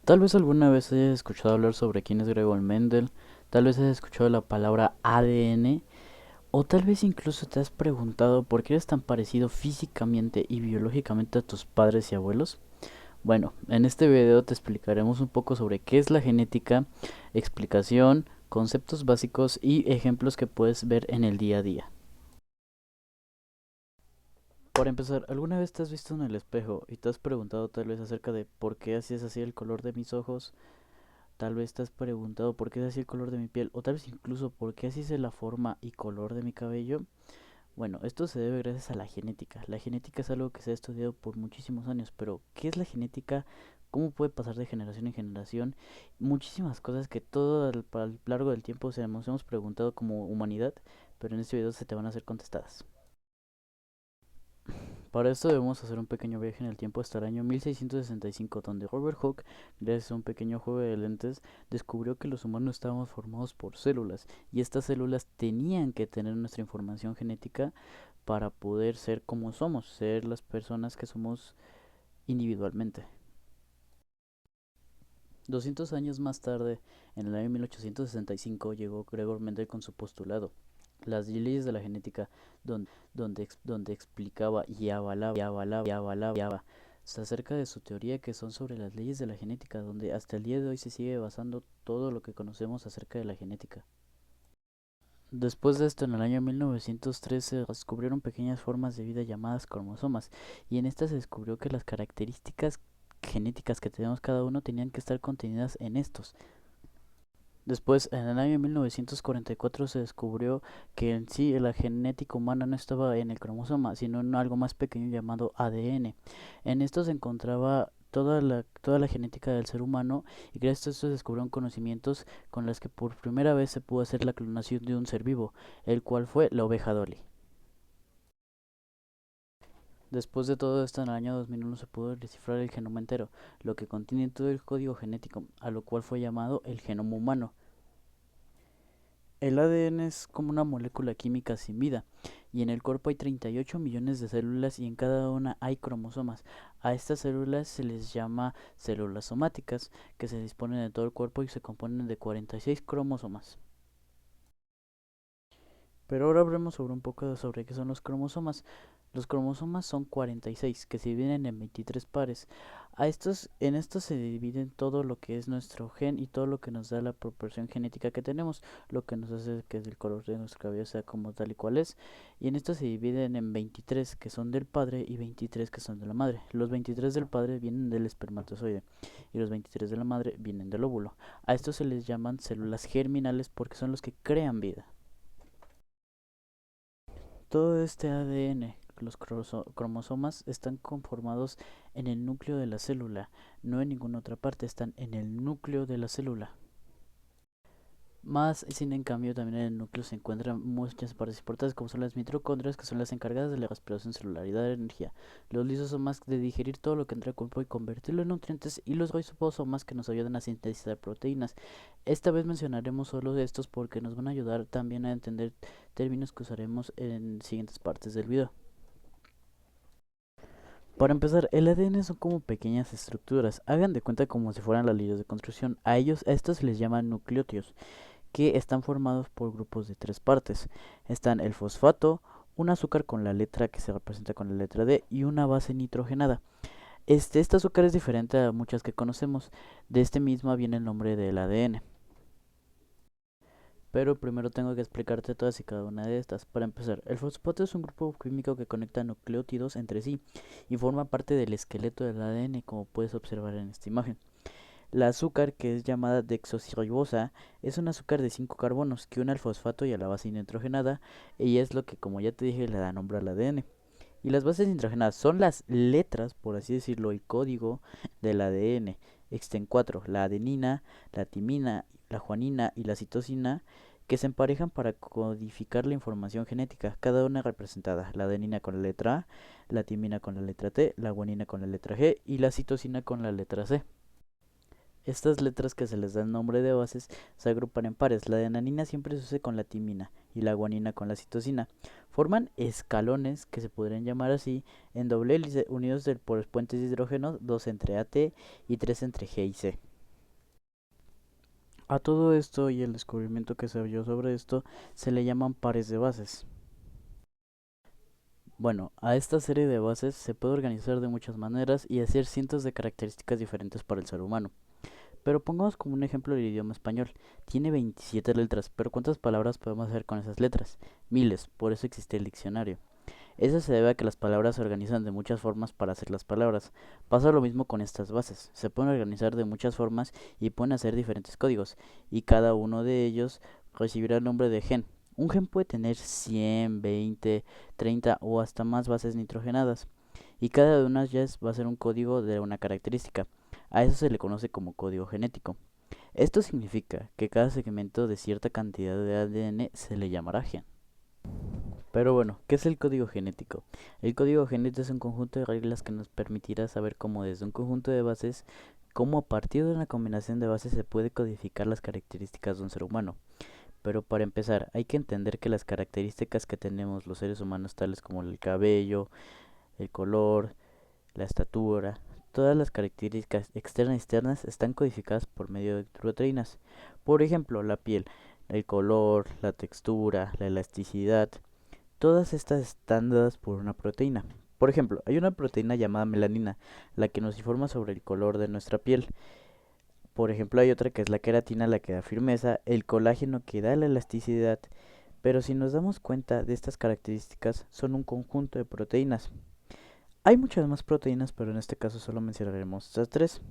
Tal vez alguna vez hayas escuchado hablar sobre quién es Gregor Mendel, tal vez hayas escuchado la palabra ADN, o tal vez incluso te has preguntado por qué eres tan parecido físicamente y biológicamente a tus padres y abuelos. Bueno, en este video te explicaremos un poco sobre qué es la genética, explicación, conceptos básicos y ejemplos que puedes ver en el día a día. Para empezar, ¿alguna vez te has visto en el espejo y te has preguntado tal vez acerca de por qué así es así el color de mis ojos? Tal vez te has preguntado por qué es así el color de mi piel, o tal vez incluso por qué así es la forma y color de mi cabello. Bueno, esto se debe gracias a la genética. La genética es algo que se ha estudiado por muchísimos años, pero ¿qué es la genética? ¿Cómo puede pasar de generación en generación? Muchísimas cosas que todo a lo largo del tiempo nos hemos preguntado como humanidad, pero en este video se te van a ser contestadas. Para esto debemos hacer un pequeño viaje en el tiempo hasta el año 1665, donde Robert Hooke, gracias a un pequeño juego de lentes, descubrió que los humanos estábamos formados por células, y estas células tenían que tener nuestra información genética para poder ser como somos, ser las personas que somos individualmente. 200 años más tarde, en el año 1865, llegó Gregor Mendel con su postulado, las leyes de la genética, donde explicaba y avalaba acerca de su teoría, que son sobre las leyes de la genética, donde hasta el día de hoy se sigue basando todo lo que conocemos acerca de la genética. Después de esto, en el año 1913 se descubrieron pequeñas formas de vida llamadas cromosomas, y en estas se descubrió que las características genéticas que tenemos cada uno tenían que estar contenidas en estos. Después, en el año 1944 se descubrió que en sí la genética humana no estaba en el cromosoma, sino en algo más pequeño llamado ADN. En esto se encontraba toda la genética del ser humano, y gracias a esto se descubrieron conocimientos con los que por primera vez se pudo hacer la clonación de un ser vivo, el cual fue la oveja Dolly. Después de todo esto, en el año 2001 se pudo descifrar el genoma entero, lo que contiene todo el código genético, a lo cual fue llamado el genoma humano. El ADN es como una molécula química sin vida, y en el cuerpo hay 38 millones de células, y en cada una hay cromosomas. A estas células se les llama células somáticas, que se disponen de todo el cuerpo y se componen de 46 cromosomas. Pero ahora hablemos sobre un poco sobre qué son los cromosomas. Los cromosomas son 46, que se dividen en 23 pares. En estos se dividen todo lo que es nuestro gen y todo lo que nos da la proporción genética que tenemos, lo que nos hace que el color de nuestro cabello sea como tal y cual es. Y en estos se dividen en 23 que son del padre y 23 que son de la madre. Los 23 del padre vienen del espermatozoide y los 23 de la madre vienen del óvulo. A estos se les llaman células germinales porque son los que crean vida. Todo este ADN, los cromosomas, están conformados en el núcleo de la célula, no en ninguna otra parte, están en el núcleo de la célula. Más sin en cambio, también en el núcleo se encuentran muchas partes importantes, como son las mitocondrias, que son las encargadas de la respiración celular y dar energía. Los lisosomas, de digerir todo lo que entra al cuerpo y convertirlo en nutrientes, y los ribosomas, que nos ayudan a sintetizar proteínas. Esta vez mencionaremos solo de estos porque nos van a ayudar también a entender términos que usaremos en siguientes partes del video. Para empezar, el ADN son como pequeñas estructuras, hagan de cuenta como si fueran las líneas de construcción. A estos se les llama nucleótidos, que están formados por grupos de tres partes. Están el fosfato, un azúcar con la letra que se representa con la letra D y una base nitrogenada. Este azúcar es diferente a muchas que conocemos. De este mismo viene el nombre del ADN. Pero primero tengo que explicarte todas y cada una de estas. Para empezar, el fosfato es un grupo químico que conecta nucleótidos entre sí y forma parte del esqueleto del ADN, como puedes observar en esta imagen. La azúcar, que es llamada desoxirribosa, es un azúcar de 5 carbonos que une al fosfato y a la base nitrogenada, y es lo que, como ya te dije, le da nombre al ADN. Y las bases nitrogenadas son las letras, por así decirlo, el código del ADN. Existen cuatro: la adenina, la timina, la guanina y la citosina, que se emparejan para codificar la información genética, cada una representada: la adenina con la letra A, la timina con la letra T, la guanina con la letra G y la citosina con la letra C. Estas letras que se les da el nombre de bases se agrupan en pares. La adenina siempre se usa con la timina y la guanina con la citosina. Forman escalones, que se podrían llamar así, en doble hélice, unidos por puentes de hidrógeno, 2 entre AT y 3 entre G y C. A todo esto y el descubrimiento que se dio sobre esto se le llaman pares de bases. Bueno, a esta serie de bases se puede organizar de muchas maneras y hacer cientos de características diferentes para el ser humano. Pero pongamos como un ejemplo el idioma español. Tiene 27 letras, pero ¿cuántas palabras podemos hacer con esas letras? Miles, por eso existe el diccionario. Eso se debe a que las palabras se organizan de muchas formas para hacer las palabras. Pasa lo mismo con estas bases. Se pueden organizar de muchas formas y pueden hacer diferentes códigos, y cada uno de ellos recibirá el nombre de gen. Un gen puede tener 100, 20, 30 o hasta más bases nitrogenadas, y cada una de ellas va a ser un código de una característica. A eso se le conoce como código genético. Esto significa que cada segmento de cierta cantidad de ADN se le llamará gen. Pero bueno, ¿qué es el código genético? El código genético es un conjunto de reglas que nos permitirá saber cómo desde un conjunto de bases, cómo a partir de una combinación de bases se puede codificar las características de un ser humano. Pero para empezar, hay que entender que las características que tenemos los seres humanos, tales como el cabello, el color, la estatura, todas las características externas y externas están codificadas por medio de proteínas. Por ejemplo, la piel, el color, la textura, la elasticidad, todas estas están dadas por una proteína. Por ejemplo, hay una proteína llamada melanina, la que nos informa sobre el color de nuestra piel. Por ejemplo, hay otra que es la queratina, la que da firmeza, el colágeno que da la elasticidad. Pero si nos damos cuenta de estas características, son un conjunto de proteínas. Hay muchas más proteínas, pero en este caso solo mencionaremos estas tres.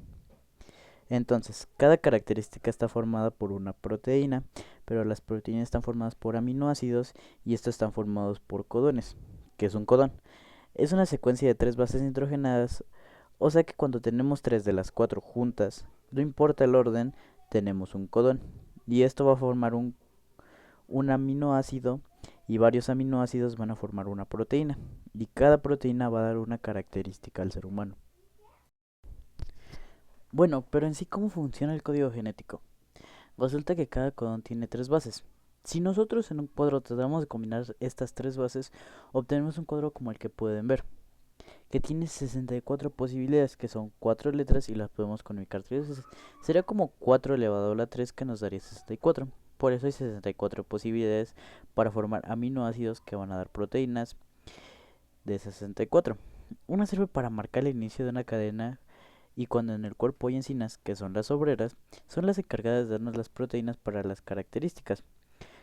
Entonces, cada característica está formada por una proteína, pero las proteínas están formadas por aminoácidos y estos están formados por codones. ¿Qué es un codón? Es una secuencia de tres bases nitrogenadas, o sea que cuando tenemos tres de las cuatro juntas, no importa el orden, tenemos un codón. Y esto va a formar un aminoácido y varios aminoácidos van a formar una proteína. Y cada proteína va a dar una característica al ser humano. Bueno, pero en sí, ¿cómo funciona el código genético? Resulta que cada codón tiene tres bases. Si nosotros en un cuadro tratamos de combinar estas tres bases, obtenemos un cuadro como el que pueden ver, que tiene 64 posibilidades, que son 4 letras y las podemos comunicar 3 veces. Sería como 4 elevado a la 3, que nos daría 64. Por eso hay 64 posibilidades para formar aminoácidos que van a dar proteínas de 64. Una sirve para marcar el inicio de una cadena, y cuando en el cuerpo hay enzimas, que son las obreras, son las encargadas de darnos las proteínas para las características.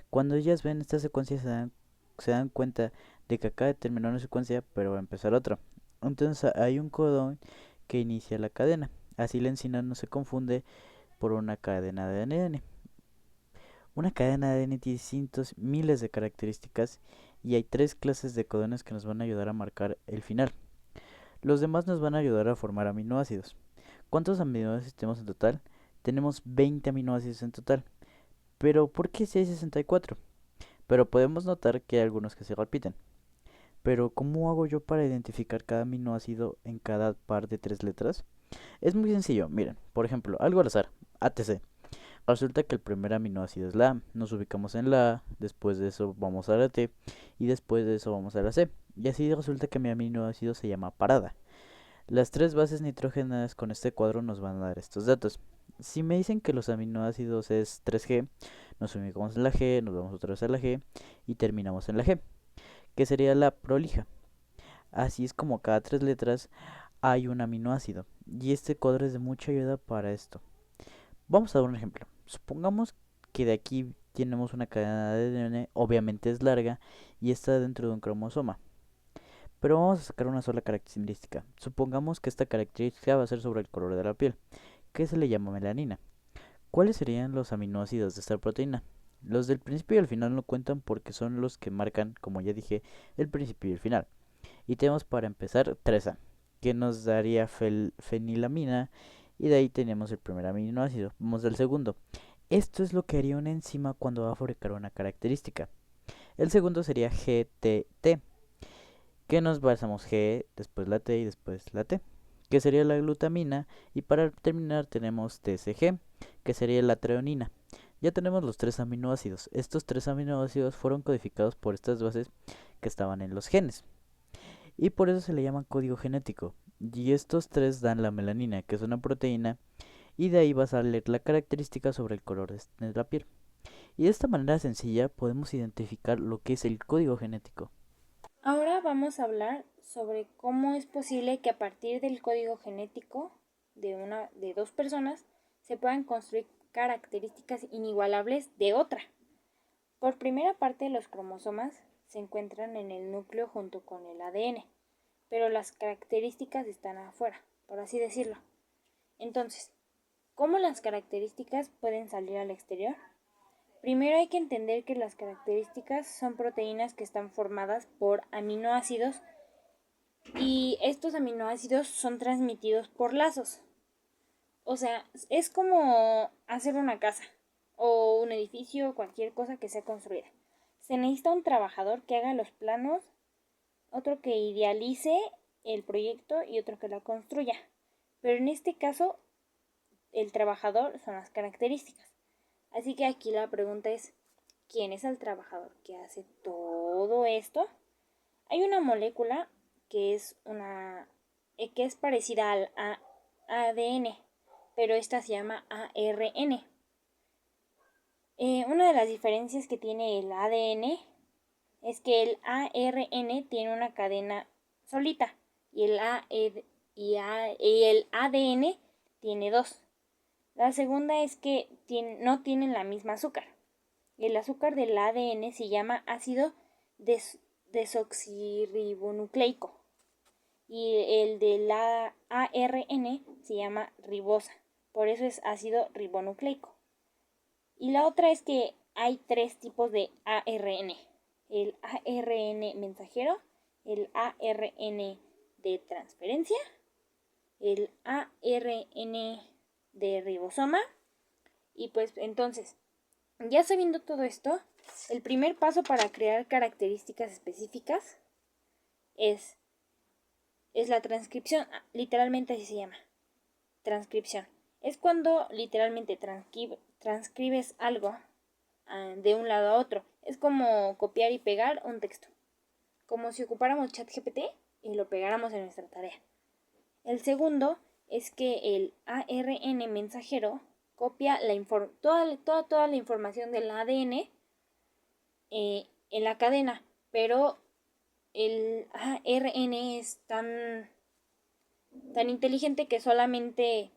Cuando ellas ven esta secuencia se dan cuenta de que acaba de terminar una secuencia, pero va a empezar otra. Entonces hay un codón que inicia la cadena. Así la enzima no se confunde por una cadena de ADN. Una cadena de ADN tiene cientos, miles de características, y hay tres clases de codones que nos van a ayudar a marcar el final. Los demás nos van a ayudar a formar aminoácidos. ¿Cuántos aminoácidos tenemos en total? Tenemos 20 aminoácidos en total. Pero ¿por qué si hay 64? Pero podemos notar que hay algunos que se repiten. Pero ¿cómo hago yo para identificar cada aminoácido en cada par de tres letras? Es muy sencillo, miren, por ejemplo, algo al azar, ATC. Resulta que el primer aminoácido es la A, nos ubicamos en la A, después de eso vamos a la T y después de eso vamos a la C. Y así resulta que mi aminoácido se llama parada. Las tres bases nitrogenadas con este cuadro nos van a dar estos datos. Si me dicen que los aminoácidos es 3G, nos ubicamos en la G, nos vamos otra vez a la G y terminamos en la G, que sería la prolija. Así es como cada tres letras hay un aminoácido, y este cuadro es de mucha ayuda para esto. Vamos a dar un ejemplo. Supongamos que de aquí tenemos una cadena de ADN, obviamente es larga y está dentro de un cromosoma. Pero vamos a sacar una sola característica. Supongamos que esta característica va a ser sobre el color de la piel, que se le llama melanina. ¿Cuáles serían los aminoácidos de esta proteína? Los del principio y el final no cuentan porque son los que marcan, como ya dije, el principio y el final. Y tenemos para empezar 3A, que nos daría fenilamina, y de ahí tenemos el primer aminoácido. Vamos al segundo. Esto es lo que haría una enzima cuando va a fabricar una característica. El segundo sería GTT, que nos basamos G, después la T y después la T, que sería la glutamina, y para terminar tenemos TCG, que sería la treonina. Ya tenemos los 3 aminoácidos. Estos 3 aminoácidos fueron codificados por estas bases que estaban en los genes, y por eso se le llama código genético. Y estos 3 dan la melanina, que es una proteína, y de ahí va a salir la característica sobre el color de la piel. Y de esta manera sencilla podemos identificar lo que es el código genético. Ahora vamos a hablar sobre cómo es posible que a partir del código genético de dos personas se puedan construir características inigualables de otra. Por primera parte, los cromosomas se encuentran en el núcleo junto con el ADN, pero las características están afuera, por así decirlo. Entonces, ¿cómo las características pueden salir al exterior? Primero hay que entender que las características son proteínas que están formadas por aminoácidos y estos aminoácidos son transmitidos por lazos. O sea, es como hacer una casa o un edificio o cualquier cosa que sea construida. Se necesita un trabajador que haga los planos, otro que idealice el proyecto y otro que lo construya. Pero en este caso, el trabajador son las características. Así que aquí la pregunta es, ¿quién es el trabajador que hace todo esto? Hay una molécula que es parecida al ADN, pero esta se llama ARN. Una de las diferencias que tiene el ADN es que el ARN tiene una cadena solita y el ADN tiene dos. La segunda es que no tienen la misma azúcar. El azúcar del ADN se llama ácido desoxirribonucleico y el del ARN se llama ribosa, por eso es ácido ribonucleico. Y la otra es que hay 3 tipos de ARN: el ARN mensajero, el ARN de transferencia, el ARN de ribosoma. Y pues entonces, ya sabiendo todo esto, el primer paso para crear características específicas es la transcripción. Literalmente así se llama, transcripción. Es cuando literalmente transcribes algo de un lado a otro. Es como copiar y pegar un texto, como si ocupáramos ChatGPT y lo pegáramos en nuestra tarea. El segundo es que el ARN mensajero copia toda la información del ADN en la cadena, pero el ARN es tan inteligente que solamente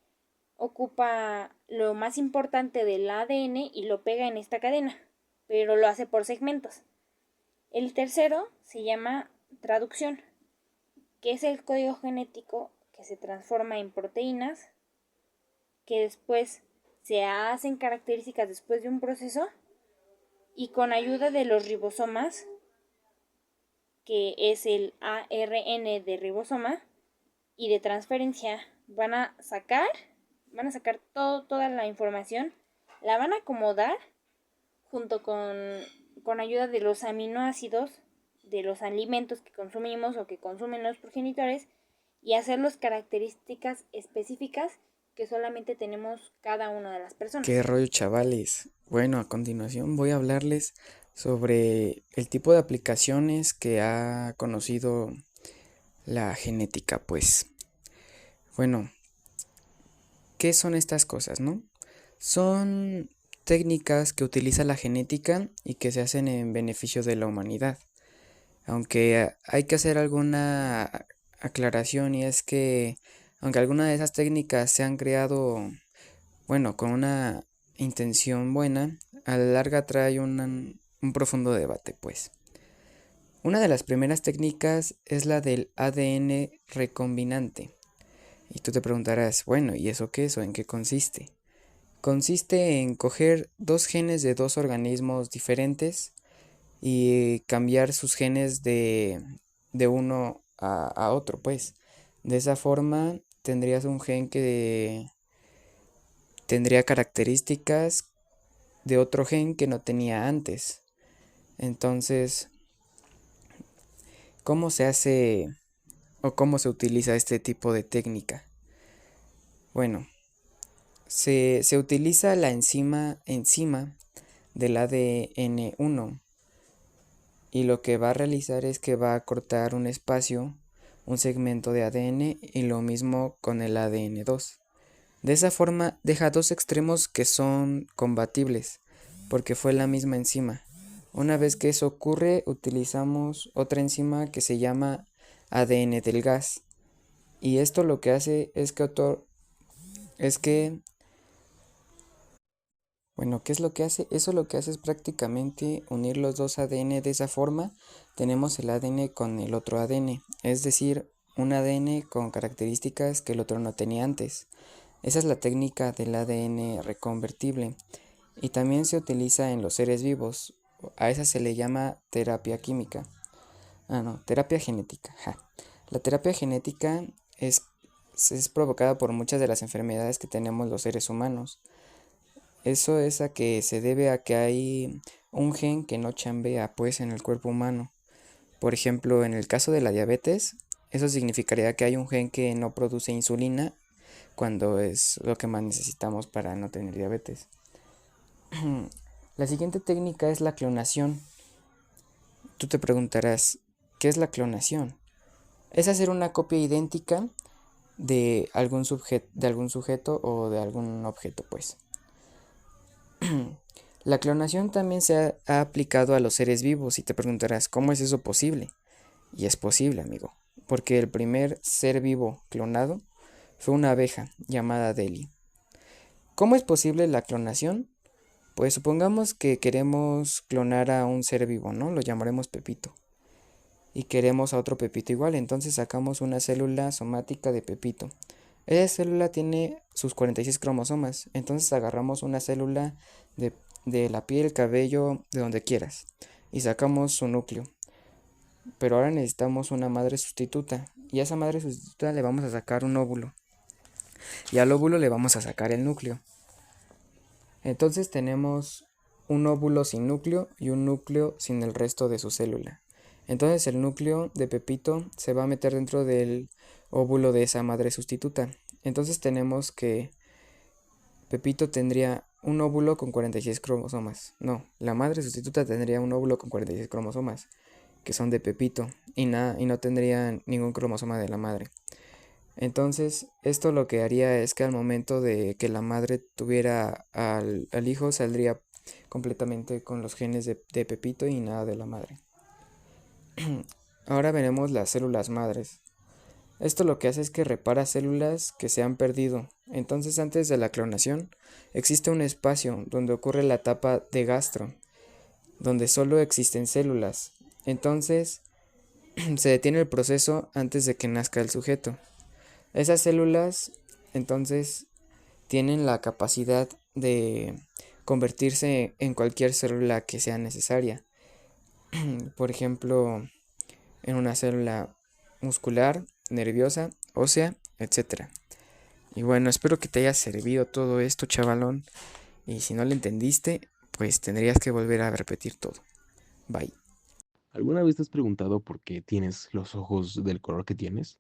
ocupa lo más importante del ADN y lo pega en esta cadena, pero lo hace por segmentos. El tercero se llama traducción, que es el código genético que se transforma en proteínas que después se hacen características después de un proceso y con ayuda de los ribosomas, que es el ARN de ribosoma y de transferencia, van a sacar toda la información, la van a acomodar junto con ayuda de los aminoácidos de los alimentos que consumimos o que consumen los progenitores y hacerlos características específicas que solamente tenemos cada una de las personas. ¿Qué rollo, chavales? Bueno, a continuación voy a hablarles sobre el tipo de aplicaciones que ha conocido la genética, pues. Bueno, ¿qué son estas cosas, no? Son técnicas que utiliza la genética y que se hacen en beneficio de la humanidad. Aunque hay que hacer alguna aclaración, y es que aunque algunas de esas técnicas se han creado, bueno, con una intención buena, a la larga trae un profundo debate, pues. Una de las primeras técnicas es la del ADN recombinante. Y tú te preguntarás, bueno, ¿y eso qué es o en qué consiste? Consiste en coger dos genes de dos organismos diferentes y cambiar sus genes de uno a otro, pues. De esa forma tendrías un gen que tendría características de otro gen que no tenía antes. Entonces, ¿cómo se hace o cómo se utiliza este tipo de técnica? Bueno, se utiliza la enzima del ADN1 y lo que va a realizar es que va a cortar un espacio, un segmento de ADN y lo mismo con el ADN2. De esa forma deja dos extremos que son compatibles porque fue la misma enzima. Una vez que eso ocurre, utilizamos otra enzima que se llama ADN del gas. Y esto lo que hace es que bueno, ¿qué es lo que hace? Eso lo que hace es prácticamente unir los dos ADN de esa forma. Tenemos el ADN con el otro ADN, es decir, un ADN con características que el otro no tenía antes. Esa es la técnica del ADN reconvertible y también se utiliza en los seres vivos. A esa se le llama terapia química. No, terapia genética. Ja. La terapia genética es provocada por muchas de las enfermedades que tenemos los seres humanos. Eso es a que se debe a que hay un gen que no chambea pues en el cuerpo humano. Por ejemplo, en el caso de la diabetes, eso significaría que hay un gen que no produce insulina cuando es lo que más necesitamos para no tener diabetes. La siguiente técnica es la clonación. Tú te preguntarás, ¿qué es la clonación? Es hacer una copia idéntica de algún sujeto o de algún objeto, pues. La clonación también ha aplicado a los seres vivos y te preguntarás, ¿cómo es eso posible? Y es posible, amigo, porque el primer ser vivo clonado fue una abeja llamada Deli. ¿Cómo es posible la clonación? Pues supongamos que queremos clonar a un ser vivo, ¿no? Lo llamaremos Pepito. Y queremos a otro Pepito igual, entonces sacamos una célula somática de Pepito. Esa célula tiene sus 46 cromosomas, entonces agarramos una célula de la piel, cabello, de donde quieras, y sacamos su núcleo. Pero ahora necesitamos una madre sustituta, y a esa madre sustituta le vamos a sacar un óvulo, y al óvulo le vamos a sacar el núcleo. Entonces tenemos un óvulo sin núcleo y un núcleo sin el resto de su célula. Entonces el núcleo de Pepito se va a meter dentro del óvulo de esa madre sustituta. Entonces tenemos que Pepito tendría un óvulo con 46 cromosomas. No, la madre sustituta tendría un óvulo con 46 cromosomas, que son de Pepito, y no tendría ningún cromosoma de la madre. Entonces, esto lo que haría es que al momento de que la madre tuviera al hijo, saldría completamente con los genes de Pepito y nada de la madre. Ahora veremos las células madres. Esto lo que hace es que repara células que se han perdido. Entonces, antes de la clonación, existe un espacio donde ocurre la etapa de gastro, donde solo existen células. Entonces, se detiene el proceso antes de que nazca el sujeto. Esas células, entonces, tienen la capacidad de convertirse en cualquier célula que sea necesaria. Por ejemplo, en una célula muscular, nerviosa, ósea, etc. Y bueno, espero que te haya servido todo esto, chavalón. Y si no lo entendiste, pues tendrías que volver a repetir todo. Bye. ¿Alguna vez te has preguntado por qué tienes los ojos del color que tienes?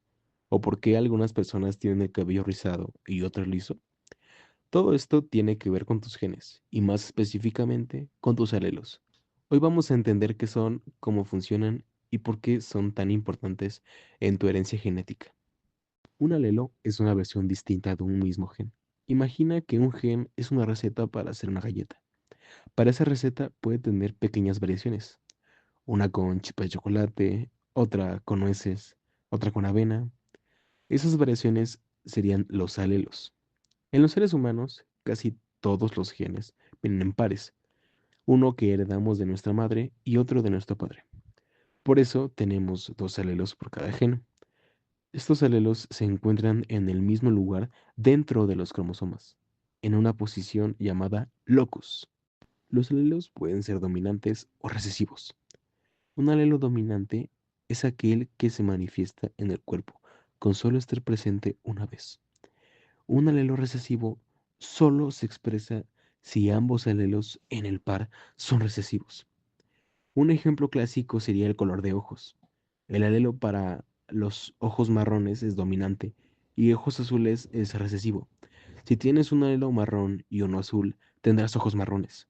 ¿O por qué algunas personas tienen el cabello rizado y otras liso? Todo esto tiene que ver con tus genes, y más específicamente con tus alelos. Hoy vamos a entender qué son, cómo funcionan y por qué son tan importantes en tu herencia genética. Un alelo es una versión distinta de un mismo gen. Imagina que un gen es una receta para hacer una galleta. Para esa receta puede tener pequeñas variaciones. Una con chispas de chocolate, otra con nueces, otra con avena. Esas variaciones serían los alelos. En los seres humanos, casi todos los genes vienen en pares, uno que heredamos de nuestra madre y otro de nuestro padre. Por eso tenemos dos alelos por cada gen. Estos alelos se encuentran en el mismo lugar dentro de los cromosomas, en una posición llamada locus. Los alelos pueden ser dominantes o recesivos. Un alelo dominante es aquel que se manifiesta en el cuerpo con solo estar presente una vez. Un alelo recesivo solo se expresa si ambos alelos en el par son recesivos. Un ejemplo clásico sería el color de ojos. El alelo para los ojos marrones es dominante y ojos azules es recesivo. Si tienes un alelo marrón y uno azul, tendrás ojos marrones.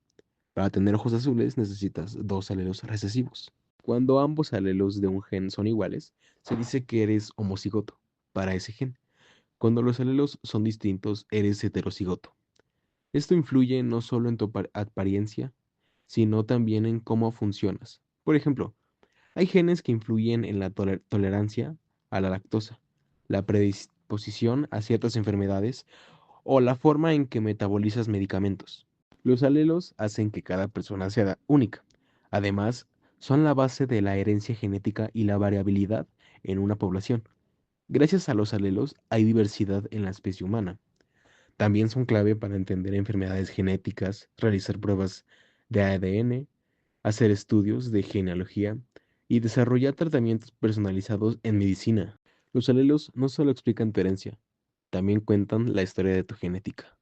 Para tener ojos azules necesitas dos alelos recesivos. Cuando ambos alelos de un gen son iguales, se dice que eres homocigoto para ese gen. Cuando los alelos son distintos, eres heterocigoto. Esto influye no solo en tu apariencia, sino también en cómo funcionas. Por ejemplo, hay genes que influyen en la tolerancia a la lactosa, la predisposición a ciertas enfermedades o la forma en que metabolizas medicamentos. Los alelos hacen que cada persona sea única. Además, son la base de la herencia genética y la variabilidad en una población. Gracias a los alelos hay diversidad en la especie humana. También son clave para entender enfermedades genéticas, realizar pruebas de ADN, hacer estudios de genealogía y desarrollar tratamientos personalizados en medicina. Los alelos no solo explican tu herencia, también cuentan la historia de tu genética.